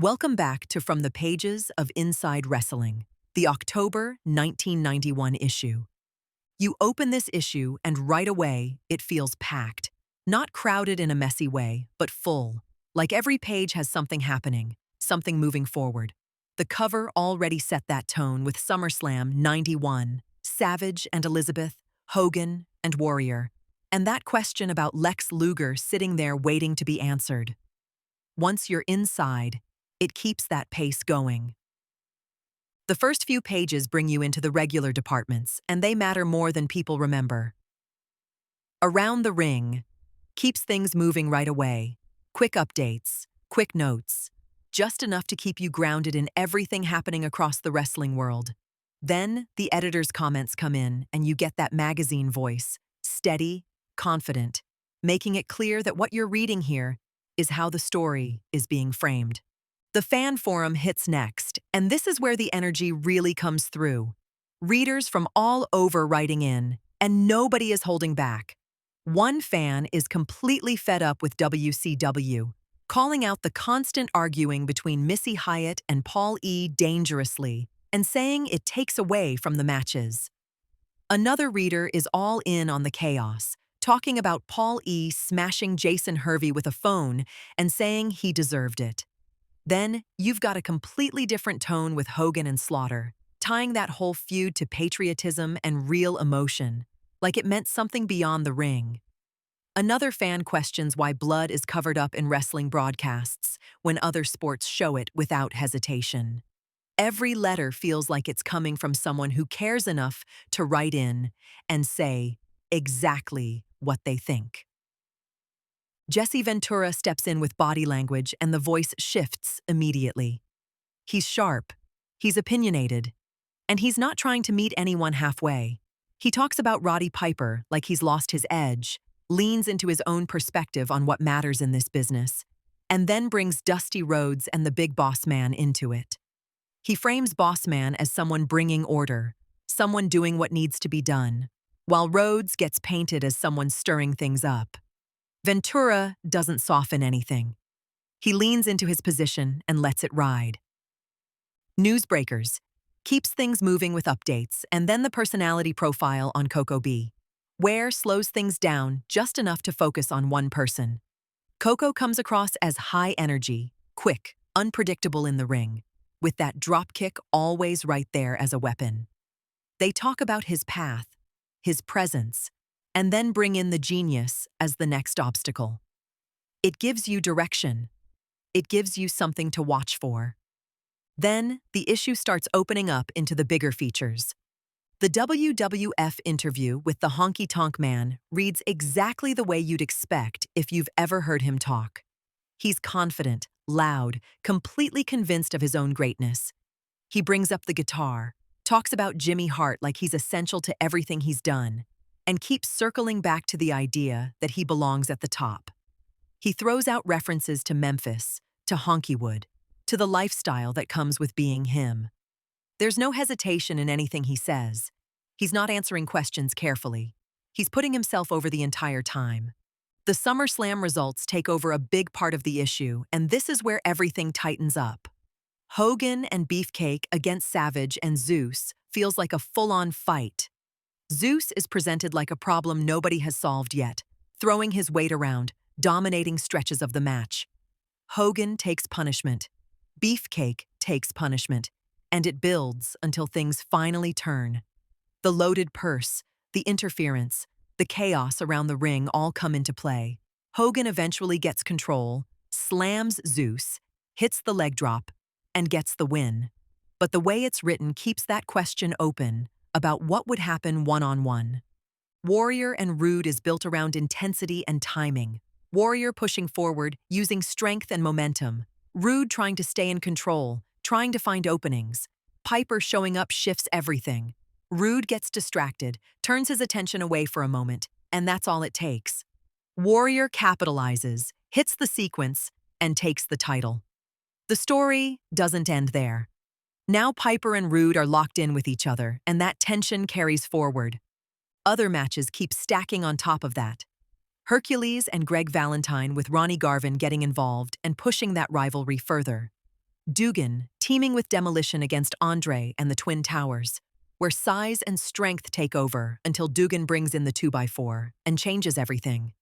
Welcome back to From the Pages of Inside Wrestling, the October 1991 issue. You open this issue and right away, it feels packed. Not crowded in a messy way, but full. Like every page has something happening, something moving forward. The cover already set that tone with SummerSlam 91, Savage and Elizabeth, Hogan and Warrior, and that question about Lex Luger sitting there waiting to be answered. Once you're inside, it keeps that pace going. The first few pages bring you into the regular departments, and they matter more than people remember. Around the Ring keeps things moving right away. Quick updates, quick notes, just enough to keep you grounded in everything happening across the wrestling world. Then, the editor's comments come in, and you get that magazine voice, steady, confident, making it clear that what you're reading here is how the story is being framed. The fan forum hits next, and this is where the energy really comes through. Readers from all over writing in, and nobody is holding back. One fan is completely fed up with WCW, calling out the constant arguing between Missy Hyatt and Paul E. dangerously, and saying it takes away from the matches. Another reader is all in on the chaos, talking about Paul E. smashing Jason Hervey with a phone and saying he deserved it. Then, you've got a completely different tone with Hogan and Slaughter, tying that whole feud to patriotism and real emotion, like it meant something beyond the ring. Another fan questions why blood is covered up in wrestling broadcasts when other sports show it without hesitation. Every letter feels like it's coming from someone who cares enough to write in and say exactly what they think. Jesse Ventura steps in with body language and the voice shifts immediately. He's sharp, he's opinionated, and he's not trying to meet anyone halfway. He talks about Roddy Piper like he's lost his edge, leans into his own perspective on what matters in this business, and then brings Dusty Rhodes and the Big Boss Man into it. He frames Boss Man as someone bringing order, someone doing what needs to be done, while Rhodes gets painted as someone stirring things up. Ventura doesn't soften anything. He leans into his position and lets it ride. Newsbreakers keeps things moving with updates, and then the personality profile on Coco B. Ware slows things down just enough to focus on one person. Coco comes across as high energy, quick, unpredictable in the ring, with that dropkick always right there as a weapon. They talk about his path, his presence, and then bring in the genius as the next obstacle. It gives you direction. It gives you something to watch for. Then, the issue starts opening up into the bigger features. The WWF interview with the Honky Tonk Man reads exactly the way you'd expect if you've ever heard him talk. He's confident, loud, completely convinced of his own greatness. He brings up the guitar, talks about Jimmy Hart like he's essential to everything he's done, and keeps circling back to the idea that he belongs at the top. He throws out references to Memphis, to Honkywood, to the lifestyle that comes with being him. There's no hesitation in anything he says. He's not answering questions carefully. He's putting himself over the entire time. The SummerSlam results take over a big part of the issue, and this is where everything tightens up. Hogan and Beefcake against Savage and Zeus feels like a full-on fight. Zeus is presented like a problem nobody has solved yet, throwing his weight around, dominating stretches of the match. Hogan takes punishment. Beefcake takes punishment, and it builds until things finally turn. The loaded purse, the interference, the chaos around the ring all come into play. Hogan eventually gets control, slams Zeus, hits the leg drop, and gets the win. But the way it's written keeps that question open about what would happen one-on-one. Warrior and Rude is built around intensity and timing. Warrior pushing forward, using strength and momentum. Rude trying to stay in control, trying to find openings. Piper showing up shifts everything. Rude gets distracted, turns his attention away for a moment, and that's all it takes. Warrior capitalizes, hits the sequence, and takes the title. The story doesn't end there. Now Piper and Rude are locked in with each other, and that tension carries forward. Other matches keep stacking on top of that. Hercules and Greg Valentine with Ronnie Garvin getting involved and pushing that rivalry further. Dugan, teaming with Demolition against Andre and the Twin Towers, where size and strength take over until Dugan brings in the 2x4 and changes everything.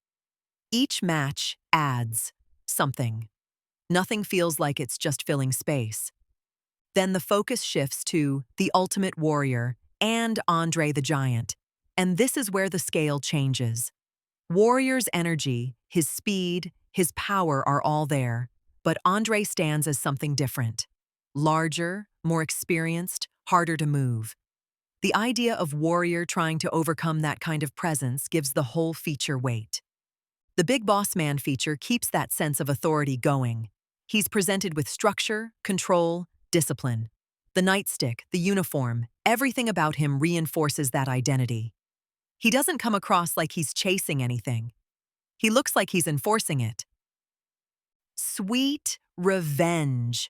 Each match adds something. Nothing feels like it's just filling space. Then the focus shifts to The Ultimate Warrior and Andre the Giant, and this is where the scale changes. Warrior's energy, his speed, his power are all there, but Andre stands as something different. Larger, more experienced, harder to move. The idea of Warrior trying to overcome that kind of presence gives the whole feature weight. The Big Boss Man feature keeps that sense of authority going. He's presented with structure, control, discipline. The nightstick, the uniform, everything about him reinforces that identity. He doesn't come across like he's chasing anything. He looks like he's enforcing it. Sweet Revenge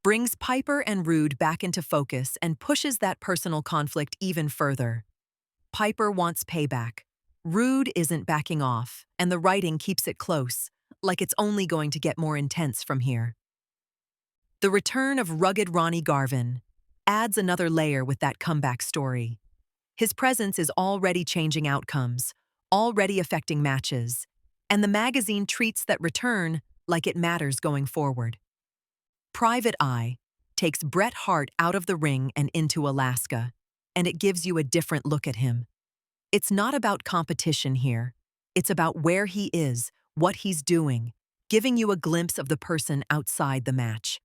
brings Piper and Rude back into focus and pushes that personal conflict even further. Piper wants payback. Rude isn't backing off, and the writing keeps it close, like it's only going to get more intense from here. The return of rugged Ronnie Garvin adds another layer with that comeback story. His presence is already changing outcomes, already affecting matches, and the magazine treats that return like it matters going forward. Private Eye takes Bret Hart out of the ring and into Alaska, and it gives you a different look at him. It's not about competition here. It's about where he is, what he's doing, giving you a glimpse of the person outside the match.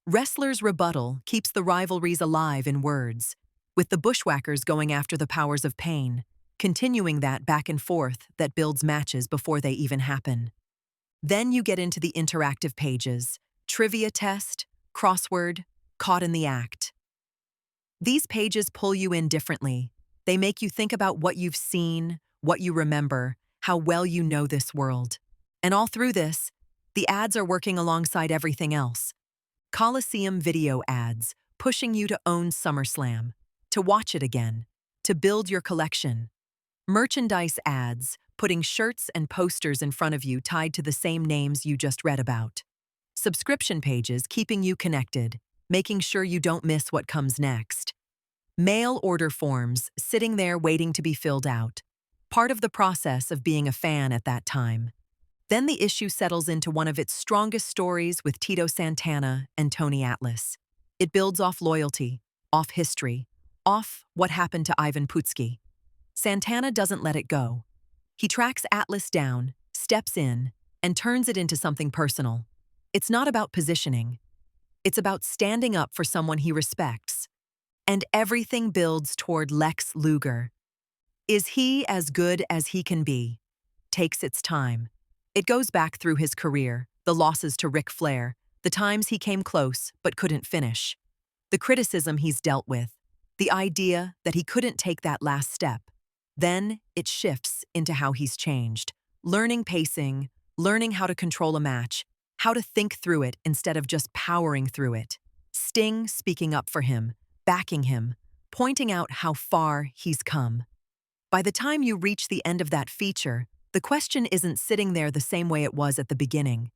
Wrestler's Rebuttal keeps the rivalries alive in words, with the Bushwhackers going after the powers of pain, continuing that back and forth that builds matches before they even happen. Then you get into the interactive pages, trivia test, crossword, caught in the act. These pages pull you in differently. They make you think about what you've seen, what you remember, how well you know this world. And all through this, the ads are working alongside everything else. Coliseum video ads, pushing you to own SummerSlam, to watch it again, to build your collection. Merchandise ads, putting shirts and posters in front of you tied to the same names you just read about. Subscription pages keeping you connected, making sure you don't miss what comes next. Mail order forms sitting there waiting to be filled out, part of the process of being a fan at that time. Then the issue settles into one of its strongest stories with Tito Santana and Tony Atlas. It builds off loyalty, off history, off what happened to Ivan Putski. Santana doesn't let it go. He tracks Atlas down, steps in, and turns it into something personal. It's not about positioning. It's about standing up for someone he respects. And everything builds toward Lex Luger. Is he as good as he can be? Takes its time. It goes back through his career, the losses to Ric Flair, the times he came close but couldn't finish, the criticism he's dealt with, the idea that he couldn't take that last step. Then it shifts into how he's changed, learning pacing, learning how to control a match, how to think through it instead of just powering through it. Sting speaking up for him, backing him, pointing out how far he's come. By the time you reach the end of that feature, the question isn't sitting there the same way it was at the beginning.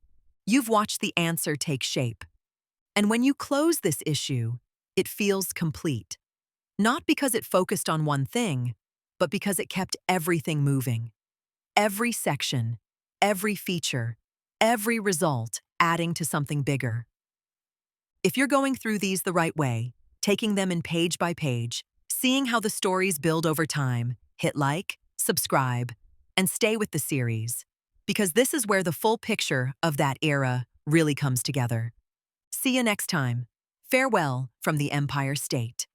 You've watched the answer take shape. And when you close this issue, it feels complete. Not because it focused on one thing, but because it kept everything moving. Every section, every feature, every result adding to something bigger. If you're going through these the right way, taking them in page by page, seeing how the stories build over time, hit like, subscribe, and stay with the series, because this is where the full picture of that era really comes together. See you next time. Farewell from the Empire State.